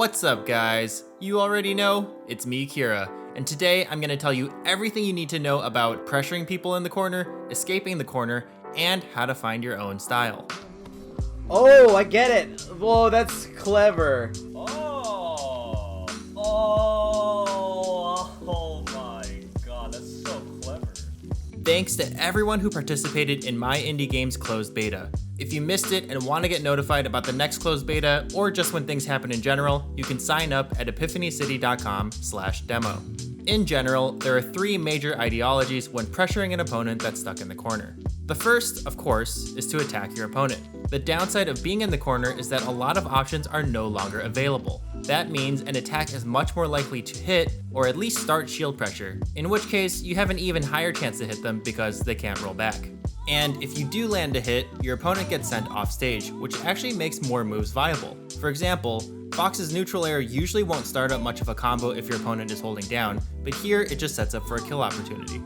What's up, guys? You already know, it's me, Kira, and today I'm going to tell you everything you need to know about pressuring people in the corner, escaping the corner, and how to find your own style. Oh, I get it. Whoa, that's clever. Oh my god, that's so clever. Thanks to everyone who participated in my indie game's closed beta. If you missed it and want to get notified about the next closed beta, or just when things happen in general, you can sign up at epiphanycity.com/demo. In general, there are three major ideologies when pressuring an opponent that's stuck in the corner. The first, of course, is to attack your opponent. The downside of being in the corner is that a lot of options are no longer available. That means an attack is much more likely to hit, or at least start shield pressure, in which case you have an even higher chance to hit them because they can't roll back. And if you do land a hit, your opponent gets sent off stage, which actually makes more moves viable. For example, Fox's neutral air usually won't start up much of a combo if your opponent is holding down, but here it just sets up for a kill opportunity.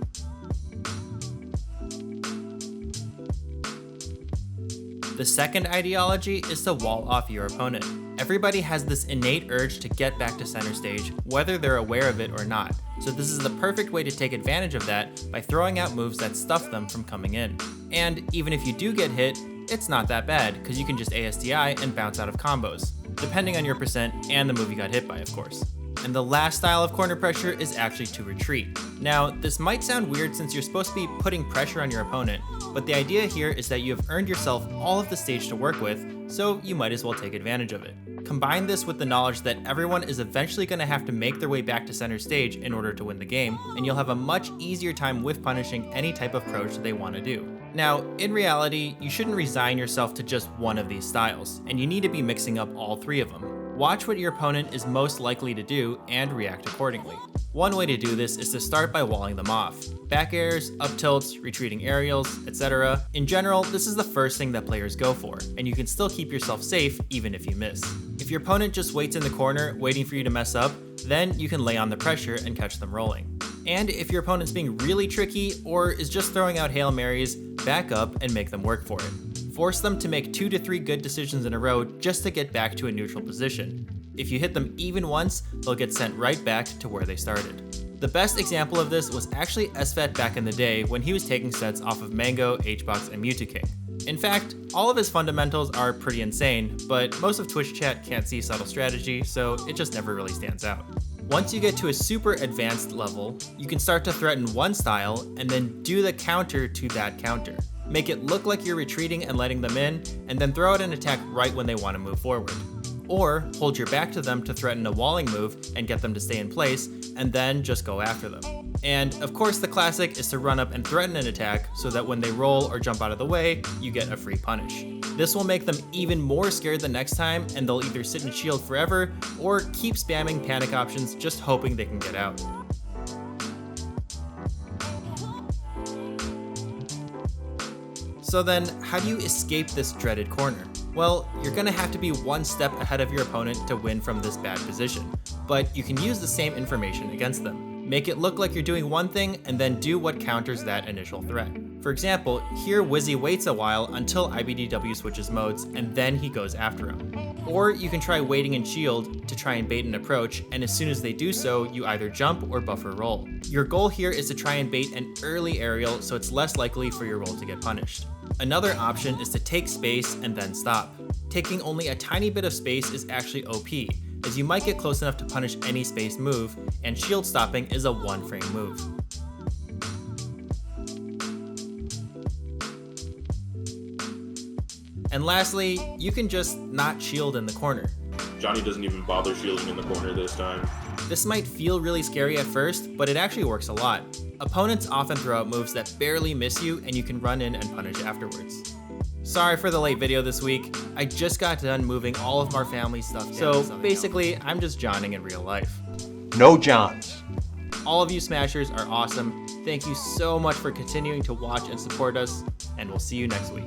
The second ideology is to wall off your opponent. Everybody has this innate urge to get back to center stage, whether they're aware of it or not. So this is the perfect way to take advantage of that by throwing out moves that stuff them from coming in. And even if you do get hit, it's not that bad, because you can just ASDI and bounce out of combos, depending on your percent and the move you got hit by, of course. And the last style of corner pressure is actually to retreat. Now, this might sound weird since you're supposed to be putting pressure on your opponent, but the idea here is that you have earned yourself all of the stage to work with, so you might as well take advantage of it. Combine this with the knowledge that everyone is eventually going to have to make their way back to center stage in order to win the game, and you'll have a much easier time with punishing any type of approach they want to do. Now, in reality, you shouldn't resign yourself to just one of these styles, and you need to be mixing up all three of them. Watch what your opponent is most likely to do and react accordingly. One way to do this is to start by walling them off. Back airs, up tilts, retreating aerials, etc. In general, this is the first thing that players go for, and you can still keep yourself safe even if you miss. If your opponent just waits in the corner waiting for you to mess up, then you can lay on the pressure and catch them rolling. And if your opponent's being really tricky or is just throwing out Hail Marys, back up and make them work for it. Force them to make 2 to 3 good decisions in a row just to get back to a neutral position. If you hit them even once, they'll get sent right back to where they started. The best example of this was actually SFAT back in the day when he was taking sets off of Mango, HBox, and Mewtwo-King. In fact, all of his fundamentals are pretty insane, but most of Twitch chat can't see subtle strategy, so it just never really stands out. Once you get to a super advanced level, you can start to threaten one style and then do the counter to that counter. Make it look like you're retreating and letting them in, and then throw out an attack right when they want to move forward. Or hold your back to them to threaten a walling move and get them to stay in place, and then just go after them. And of course the classic is to run up and threaten an attack so that when they roll or jump out of the way, you get a free punish. This will make them even more scared the next time, and they'll either sit in shield forever or keep spamming panic options just hoping they can get out. So then, how do you escape this dreaded corner? Well, you're gonna have to be one step ahead of your opponent to win from this bad position, but you can use the same information against them. Make it look like you're doing one thing and then do what counters that initial threat. For example, here Wizzy waits a while until IBDW switches modes and then he goes after him. Or you can try waiting in shield to try and bait an approach, and as soon as they do so, you either jump or buffer roll. Your goal here is to try and bait an early aerial so it's less likely for your roll to get punished. Another option is to take space and then stop. Taking only a tiny bit of space is actually OP, as you might get close enough to punish any space move, and shield stopping is a 1-frame move. And lastly, you can just not shield in the corner. Johnny doesn't even bother shielding in the corner this time. This might feel really scary at first, but it actually works a lot. Opponents often throw out moves that barely miss you, and you can run in and punish afterwards. Sorry for the late video this week. I just got done moving all of our family stuff down. So basically, I'm just Johning in real life. No Johns. All of you Smashers are awesome. Thank you so much for continuing to watch and support us, and we'll see you next week.